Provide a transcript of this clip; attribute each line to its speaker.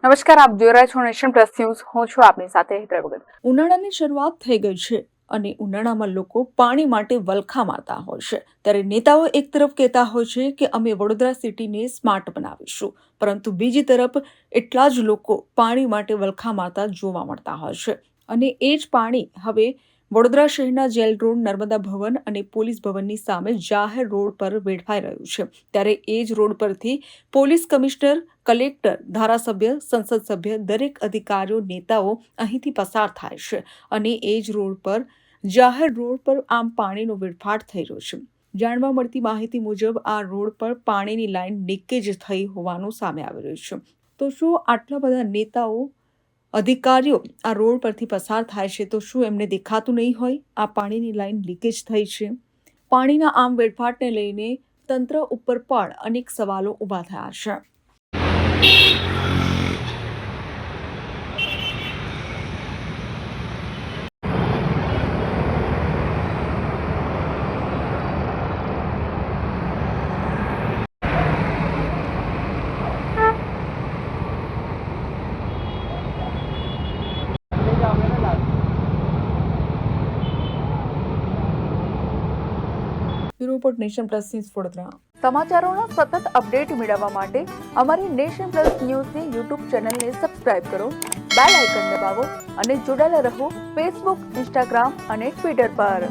Speaker 1: નમસ્કાર, આપ જોઈ રહ્યા છો નેશન પ્લસ ન્યૂઝ. હું છું આપની સાથે હેતલ ભગત.
Speaker 2: ઉનાળાની શરૂઆત થઈ ગઈ છે અને ઉનાળામાં લોકો પાણી માટે વલખા મારતા હોય છે. ત્યારે નેતાઓ એક તરફ કહેતા હોય છે કે અમે વડોદરા સિટીને સ્માર્ટ બનાવીશું, પરંતુ બીજી તરફ એટલા જ લોકો પાણી માટે વલખા મારતા જોવા મળતા હોય છે. અને એ જ પાણી હવે વડોદરા શહેરના જેલ રોડ, નર્મદા ભવન અને પોલીસ ભવનની સામે જાહેર રોડ પર વેડફાઈ રહ્યું છે. ત્યારે એ જ રોડ પરથી પોલીસ કમિશનર, કલેક્ટર, ધારાસભ્ય, સંસદ સભ્ય, દરેક અધિકારીઓ, નેતાઓ અહીંથી પસાર થાય છે અને એ જ રોડ પર, જાહેર રોડ પર આમ પાણીનો વેડફાટ થઈ રહ્યો છે. જાણવા મળતી માહિતી મુજબ આ રોડ પર પાણીની લાઈન લીકેજ થઈ હોવાનું સામે આવી રહ્યું છે. તો શું આટલા બધા નેતાઓ, અધિકારીઓ આ રોડ પરથી પસાર થાય છે તો શું એમને દેખાતું નહીં હોય આ પાણીની લાઈન લીકેજ થઈ છે? પાણીના આમ વેડફાટને લઈને તંત્ર ઉપર પણ અનેક સવાલો ઊભા થયા છે. Bureau report, nation plus news, Vadodara.
Speaker 1: સમાચારોના સતત અપડેટ મેળવવા માટે અમારી નેશન પ્લસ ન્યૂઝની યુટ્યુબ ચેનલને સબસ્ક્રાઇબ કરો, બેલ આઇકન દબાવો અને જોડાયેલા રહો ફેસબુક, ઇન્સ્ટાગ્રામ અને ટ્વિટર પર.